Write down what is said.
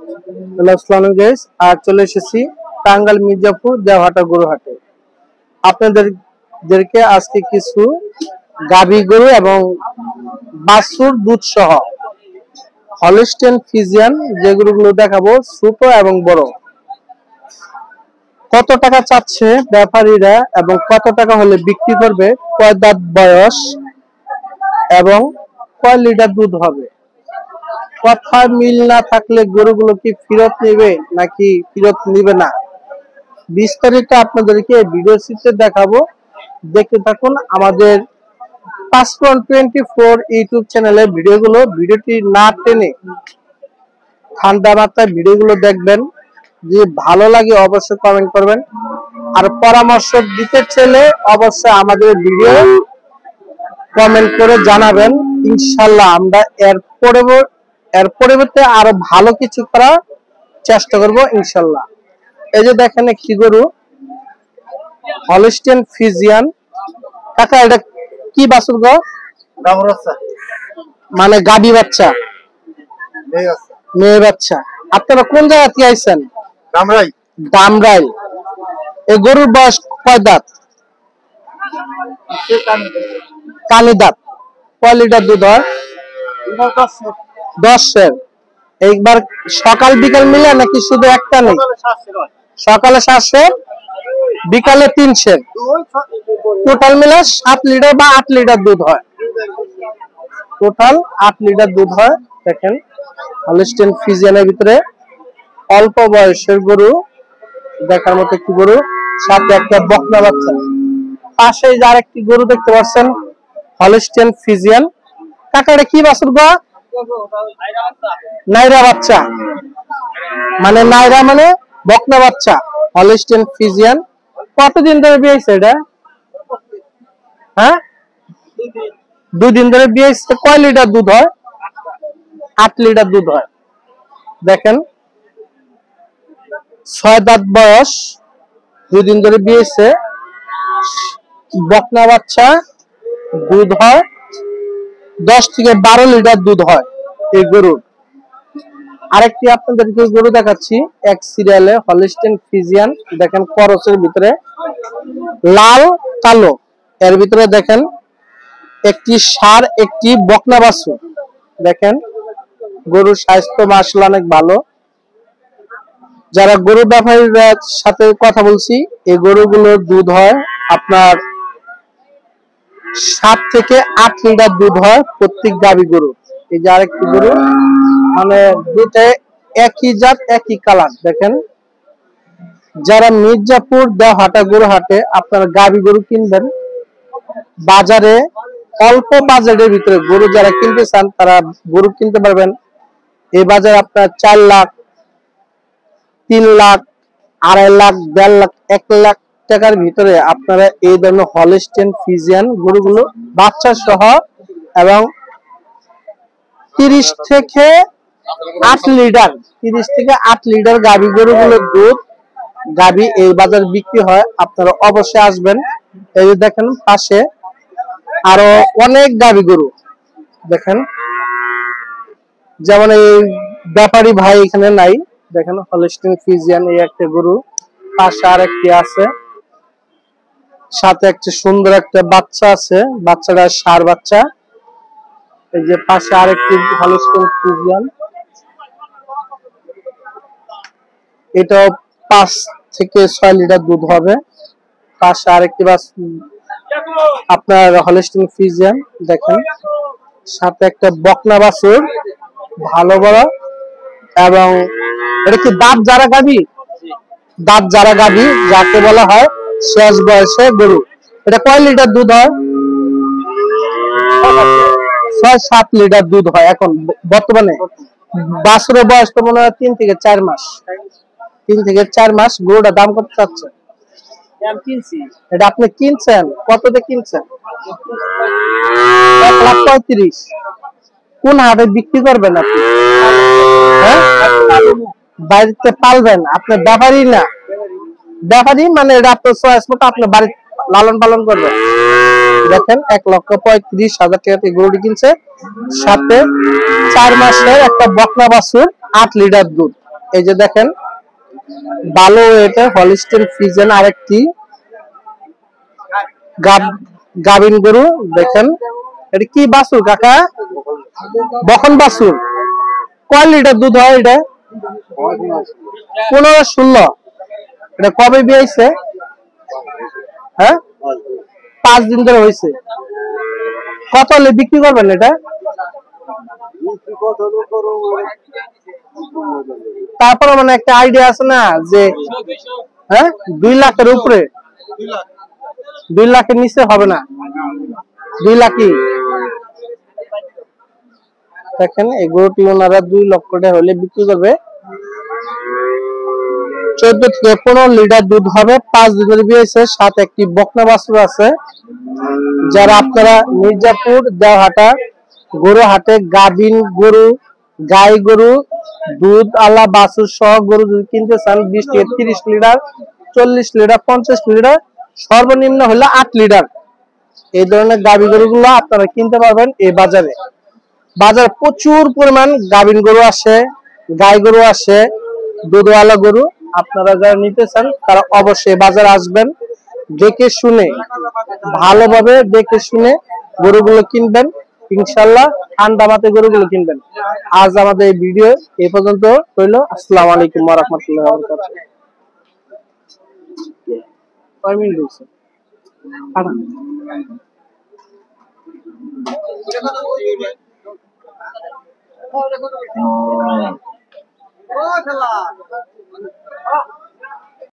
Hello আসসালামু আলাইকুম guys, আর চলে এসেছি টাঙ্গাইল মির্জাপুর দেওহাটা গরু হাটে। আপনাদেরকে আজকে কিছু গাভী গরু এবং বাছুর দুধ সহ হলস্টেইন ফ্রিজিয়ান যে গরুগুলো দেখাবো, ছোট এবং বড়। কত টাকা চাচ্ছে ব্যাপারীরা এবং কত টাকা হলে বিক্রি করবে, কয় দাঁত বয়স এবং কয় লিটার দুধ হবে। কথা মিল না থাকলে গরুগুলো কি ফেরত নেবে নাকি ফেরত নেবে না, বিস্তারিত আপনাদেরকে ভিডিওতে দেখাবো। দেখতে থাকুন আমাদের পাসপোর্ট 24 ইউটিউব চ্যানেলের ভিডিওটি না টেনে ঠান্ডা মাথায় ভিডিওগুলো দেখবেন। যে ভালো লাগে অবশ্যই কমেন্ট করবেন, আর পরামর্শ দিতে চাইলে অবশ্যই আমাদের ভিডিও কমেন্ট করে জানাবেন। ইনশাআল্লাহ আমরা এর পরিবর্তে আরো ভালো কিছু করার চেষ্টা করব ইনশাআল্লাহ। এই যে দেখেন একটি গরু হলস্টেইন ফ্রিজিয়ান। কাকা এটা কি বাছুর গো? মানে গাবি বাচ্চা, মেয়ে বাচ্চা। আপনারা কোন জায়গা থেকে আইছেন? দামরাই। এই গরুর বয়স কয় দাঁত? কানি দাঁত। কয় লিটার দুধ হয়? 10 একবার সকাল বিকাল মিলে নাকি শুধু একটা নেই? সকালে 700, বিকালে 300, টোটাল মিলে 7 লিটার বা 8 লিটার দুধ হয়। টোটাল 8 লিটার দুধ হয়। দেখেন হলস্টেইন ফ্রিজিয়ানের ভিতরে অল্প বয়সের গরু, দেখার মতো একটি গরু, সাথে একটা বকনা বাচ্চা। পাশে যার একটি গরু দেখতে পাচ্ছেন হলস্টেইন ফ্রিজিয়ান। কাকাটা কি বাছুর গো? নাইরা বাচ্চা। মানে নাইরা মানে বকনা বাচ্চা, হলস্টেইন ফ্রিজিয়ান। কতদিন ধরে বিয়েছে এটা? হ্যাঁ, 2 দিন ধরে বিয়েছে। কয় লিটার দুধ হয়? 8 লিটার দুধ হয়। দেখেন 6 দাঁত বয়স, 2 দিন ধরে বিয়েছে, বকনা বাচ্চা। দুধ হয় 10 থেকে 12 লিটার দুধ হয় এই গরুর। আরেকটি আপনাদেরকে গরু দেখাচ্ছি এক সিরিয়ালে, হলস্টেইন ফ্রিজিয়ান। দেখেন করসের ভিতরে লাল কালো, এর ভিতরে দেখেন একটি ষাঁড়, একটি বকনা বাছুর। দেখেন গরুর স্বাস্থ্য মাশাআল্লাহ অনেক ভালো। যারা গরু ব্যবসায়ীর সাথে কথা বলছি, এই গরুগুলোর দুধ হয় আপনার 7 থেকে 8 লিটার দুধ হয় প্রত্যেক গাভী গরু। এই যে আরেকটি গরু, মানে দুধে একই জাত একই কালার। দেখেন যারা মির্জাপুর দেওহাটা গরু হাটে আপনারা গাভী গরু কিনবেন, বাজারে অল্প বাজারের ভিতরে গরু যারা কিনতে চান তারা গরু কিনতে পারবেন। এই বাজারে আপনার 4 লাখ, 3 লাখ, 2.5 লাখ, 1.5 লাখ, 1 লাখ টাকার ভিতরে আপনারা এই ধরনের হলস্টেইন ফ্রিজিয়ান গরুগুলো বাচ্চা সহ এবং 30 থেকে 8 লিটার গাভী গরুগুলোর দুধ গাভী এই বাজারে বিক্রি হয়। আপনারা অবশ্যই আসবেন। এই যে দেখেন পাশে আরো অনেক গাভী গরু। দেখেন যেমন এই ব্যাপারী ভাই এখানে নাই। দেখেন হলস্টেইন ফ্রিজিয়ান এই একটা গরু, পাশে আর একটি আছে, সাথে একটা সুন্দর একটা বাচ্চা আছে, বাচ্চাটা ষাঁড় বাচ্চা। এই যে পাশে আরেকটি হলস্টেইন ফ্রিজিয়ান, এটাও 5 থেকে 6 লিটার দুধ হবে। পাশে আরেকটি আপনার হলস্টেইন ফ্রিজিয়ান। দেখেন সাথে একটা বকনা বাছুর, ভালো বড়। এবং এটা কি দাঁত যারা গাভী? দাঁত যারা গাভী যাকে বলা হয় শেষ বয়সে গরু। এটা কয় লিটার দুধ হয়? 6-7 লিটার দুধ হয় এখন বর্তমানে। বাছুরের বয়স তো মনে হয় 3 থেকে 4 মাস। 3 থেকে 4 মাস। গরুটার দাম কত চাচ্ছে? এটা আপনি কিনছেন কততে কিনছেন? 1,35,000। কোন হাটে বিক্রি করবেন আপনি? হ্যাঁ, বাড়িতে পালবেন? আপনি ব্যাপারী না? ব্যাপারী মানে এটা আপনার চয়েস মতো আপনি বাড়িতে লালন পালন করবেন। দেখেন 1,35,000 টাকা গরুটি কিনছে, সাথে 4 মাসের একটা বকনা বাছুর, 8 লিটার দুধ। এই যে দেখেন ভালো এটা হলিস্টেন ফ্রিজিয়ান আরেকটি গাভিন গরু দেখেন। এটা কি বাছুর কাকা? বখন বাছুর। কয় লিটার দুধ হয় এটা? 15-16। এটা কবে বিয়েছে? হ্যাঁ 5 দিন ধরে হয়েছে। কত হলে বিক্রি করবেন এটা? তারপরে মানে একটা আইডিয়া আছে না যে হ্যাঁ 2 লাখের উপরে? 2 লাখের নিচে হবে না? 2 লাখই দেখেন। এই গরুটি ওনারা 2 লক্ষ টাকা হলে বিক্রি করবে। 14 থেকে 15 লিটার দুধ হবে। 5 দিনের বিয়েছে। সাথে একটি বকনা বাছুর আছে। যারা আপনারা মির্জাপুর দেওহাটা গরু হাটে গাভিন গরু, গাই গরু, দুধ আলা বাছুর সহ গরু যদি কিনতে চান 20 থেকে 30 লিটার, 40 লিটার, 50 লিটার, সর্বনিম্ন হলো 8 লিটার এই ধরনের গাভী গরুগুলো আপনারা কিনতে পারবেন এই বাজারে। বাজার প্রচুর পরিমাণ গাভিন গরু আসে, গাই গরু আসে, দুধওয়ালা গরু। আপনারা যারা নিতে চান তারা অবশ্যই বাজারে আসবেন, দেখে শুনে ভালোভাবে দেখে শুনে গরুগুলো কিনবেন। ইনশাআল্লাহ ঠান্ডা মাথায় গরুগুলো কিনবেন। আজ আমাদের এই ভিডিও এই পর্যন্ত হইল। আসসালামু আলাইকুম ওয়া রাহমাতুল্লাহি ওয়া বারাকাতুহু। কয় মিনিট হইছে?